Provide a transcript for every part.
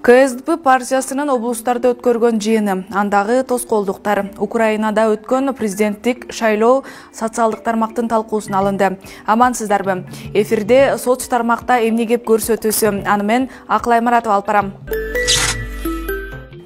КСДП партиясынын облустарда өткөргөн жыйыны, андагы тоскоолдуктар, Украинада өткөн президенттик шайлоо социалдык тармактын талкуусуна алынды. Амансыздарбы? Эфирде соц тармакта эмне кеп көрсөтүүсү, аны мен Акыл Аймаратова алып барам.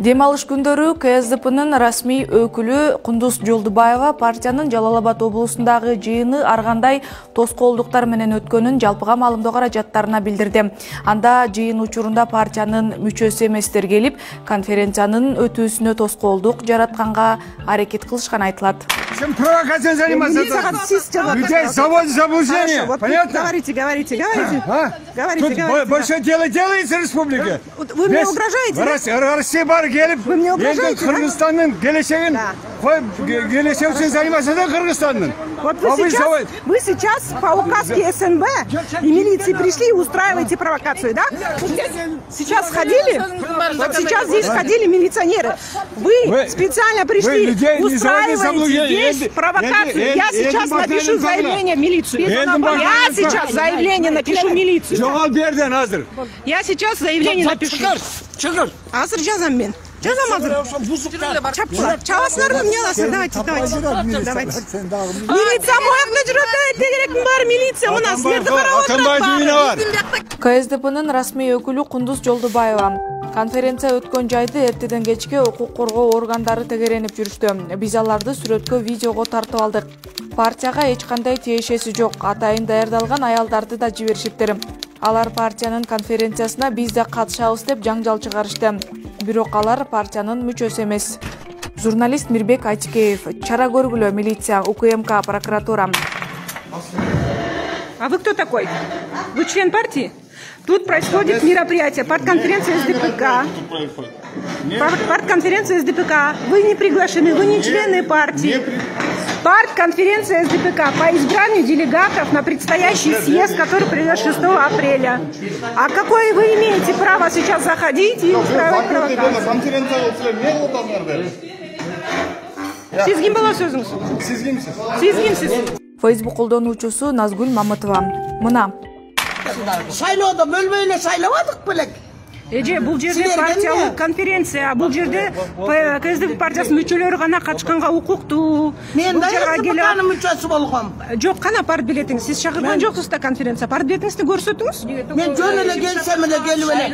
Дем алыш күндөрү КСДПнын расмий өкүлү Кундуз Жолдубаева партиянын Жалал Абад облусундагы жыйыны ар кандай тоскоолдуктар менен өткөнүн жалпыга маалымдоо каражаттарына билдирди. Анда жыйын учурунда партиянын мүчөсү эместер келип, конференциянын өтүүсүнө тоскоолдук жаратканга аракет кылышкан айтылат. Провокация заниматься. Людей заводят в заблуждение. Понятно? Говорите. Больше делается республика. Вы мне угрожаете? Россия бар келіп, вы мне угрожаете? Кыргызстанның келешегин, келешегин заниматься да Кыргызстанның. Вот вы сейчас по указке СНБ и милиции пришли и устраиваете провокацию, да? Сейчас ходили, вот сейчас здесь ходили милиционеры. Вы специально пришли, устраиваете здесь провокацию. Я сейчас напишу заявление в милицию. Я сейчас заявление напишу в милицию. Я сейчас заявление напишу. Азыр жазам мен. Жазам азыр. Чабасыңар, мне аласың. Давайте. Милиция моякта жүрөт, керектин баары милиция мына силерди карап отурат. КСДПнын расмий өкүлү Кундуз Жолдубаева конференция өткөн жайды эртеден кечке укук коргоо органдары тегеренип жүрүштү. Биз аларды сүрөткө, видеого тартып алдык. Партияга эч кандай тиешеси жок. Атайын даярдалган аялдарды да жиберишиптир. Алар партиянын конференциясына биз да катышабыз деп жаңжал чыгарышты. Бирок алар партиянын мүчөсү эмес. Журналист Мирбек Айтикеев, чара көргүлө, милиция, УКМК, прокуратура. А вы кто такой? Вы член партии? Тут происходит мероприятие, партконференция СДПК. Партконференция СДПК. Вы не приглашены, вы не члены партии. Партконференция СДПК по избранию делегатов на предстоящий съезд, который пройдет 6 апреля. А какое вы имеете право сейчас заходить и устраивать провокацию? Sizgin bala sözünüz. Sizgimsiz. Facebook колдонуучусу Назгүл Мамытова. Мына. Шайлоодо бөлбөйлө шайлабадык белек. Эже, бул жерде партиялык конференция, бул жерде КСДП партиясынын мүчөлөрү гана катышканга укуктуу. Мен дайыктын мүчөсү болгом. Жок, кана парт билетиңиз? Сиз чакырган жоксуз да конференция. Парт билетиңизди көрсөтүңүз. Мен жөн эле келсем эле келип эле.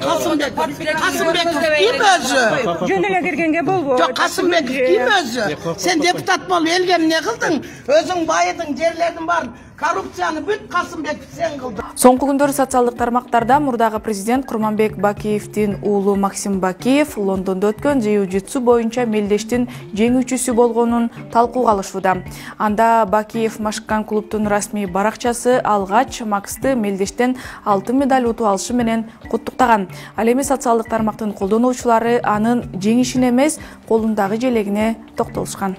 Касымбеков ким өзү? Жөн эле киргенге болбойт. Жок, Касымбеков ким өзү? Сен депутат болуп элге эмне кылдың? Өзүң байыдың, жерлердин баарын коррупцияны бүт Касымбеков сен кылдың. Соңку күндөрү социалдык тармактарда мурдагы президент Курманбек Бакиевдин уулу Максим Бакиев Лондондо өткөн jiu-jitsu боюнча мелдештин жеңүүчүсү болгонун талкууга алышууда. Анда Бакиев машыккан клубтун расмий баракчасы алгач Максты мелдештен алтын медаль утуп алышы менен куттуктаган. Ал эми социалдык тармактын колдонуучулары анын жеңишине эмес, колундагы желегине токтолушкан.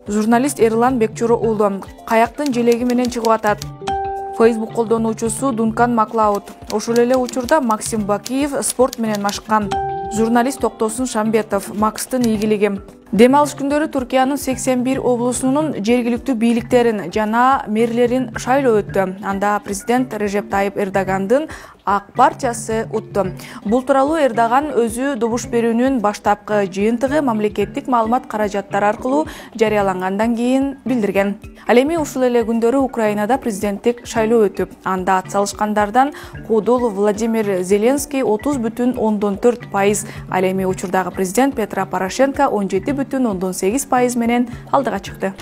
Журналист Эрлан Бекчуру уулу каяктын желеги менен чыгып атат. Facebook колдонуучусу Дункан Маклауд. Ошол эле учурда Максим Бакиев спорт менен машыккан. Журналист Токтосун Шамбетов, Макстын ийгилиги. Дем алыш күндөрү Түркиянын 81 облусунун жергиликтүү бийликтерин жана мэрлерин шайлоо өттү. Анда президент Режеп Тайып Эрдогандын Ак партиясы утту. Бул тууралуу Эрдоган өзү добуш берүүнүн баштапкы жыйынтыгы мамлекеттик маалымат каражаттары аркылуу жарыялангандан кийин билдирген. Ал эми ушул эле күндөрү Украинада президенттик шайлоо өтүп, анда ат салышкандардан куудул Владимир Зеленский 30,4%, ал эми учурдагы президент Петро Порошенко 17,8% менен алдыга чыкты.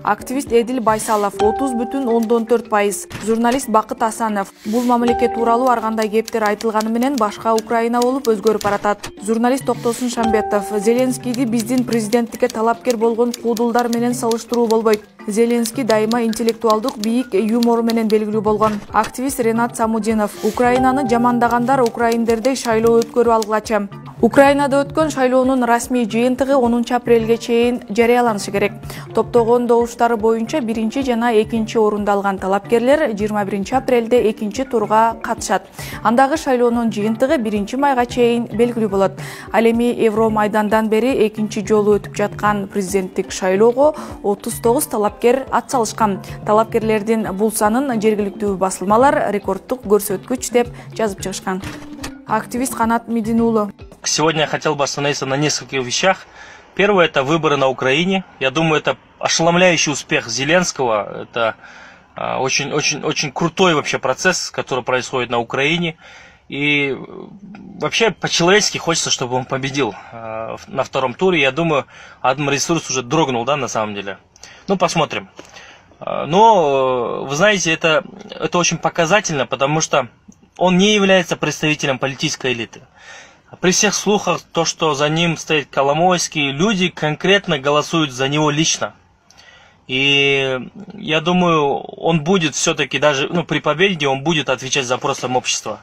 Активист Эдил Байсалов 30,4%, журналист Бакыт Асанов бул мамлекет тууралуу ар кандай кептер айтылганы менен башка Украина болуп өзгөрүп баратат. Журналист Токтосун Шамбетов Зеленскийди биздин президенттикке талапкер болгон куудулдар менен салыштыруу болбойт. Зеленский дайыма интеллектуалдык бийик юмору менен белгилүү болгон. Активист Ренат Самудинов Украинаны жамандагандар украиндердей шайлоо өткөрүп алгылачы. Украинада өткөн шайлоонун расмий жыйынтыгы 10 апрелге чейин жарыяланышы керек. Топтогон добуштары боюнча 1 жана 2 орунду алган талапкерлер 21 апрелде 2 турга катышат. Андагы шайлоонун жыйынтыгы 1 майга чейин белгилүү болот. Ал эми Евромайдандан бери 2 жолу өтүп жаткан президенттик шайлоого 39 талапкер атсалышкан. Талапкерлердин бул санын жергиликтүү басылмалар рекордтук көрсөткүч деп жазып чыгышкан. Активист Канат Мединулу. Сегодня я хотел бы остановиться на нескольких вещах. Первое – это выборы на Украине. Я думаю, это ошеломляющий успех Зеленского. Это очень крутой вообще процесс, который происходит на Украине. И вообще по-человечески хочется, чтобы он победил на втором туре. Я думаю, админресурс уже дрогнул, да, на самом деле. Ну, посмотрим. Но, вы знаете, это очень показательно, потому что он не является представителем политической элиты. При всех слухах, то, что за ним стоит Коломойский, люди конкретно голосуют за него лично. И я думаю, он будет все-таки даже, при победе, он будет отвечать запросам общества.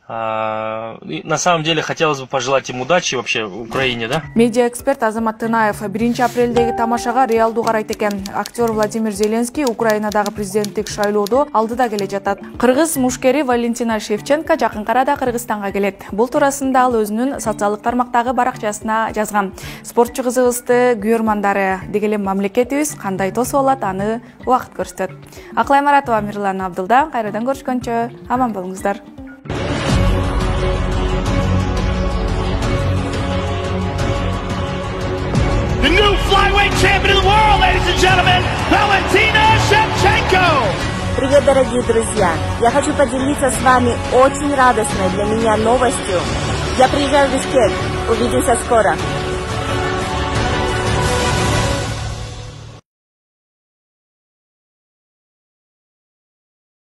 На самом деле, хотелось бы пожелать им удачи вообще в Украине, да? Медиа-эксперт Азамат Тынаев 1 апрелдеги тамашага реалдуу карайт экен. Актер Владимир Зеленский Украинадагы президенттик шайлоодо алдыда келе жатат. Кыргыз мушкери Валентина Шевченко жакын арада Кыргызстанга келет. Бул туурасында ал өзүнүн социалдык тармактагы баракчасына жазган. Спортчу кызыбызды күйөрмандары дегеле мамлекетибиз кандай тосуп алат, аны убакыт көрсөтөт. Аклай Маратова, Мирлан Абдылда, кайрадан көрүшкөнчө аман болуңуздар. The new flyweight champion of the world, ladies and gentlemen, Valentina Shevchenko! Привет, дорогие друзья! Я хочу поделиться с вами очень радостной для меня новостью. Я приезжаю в Бишкек. Увидимся скоро.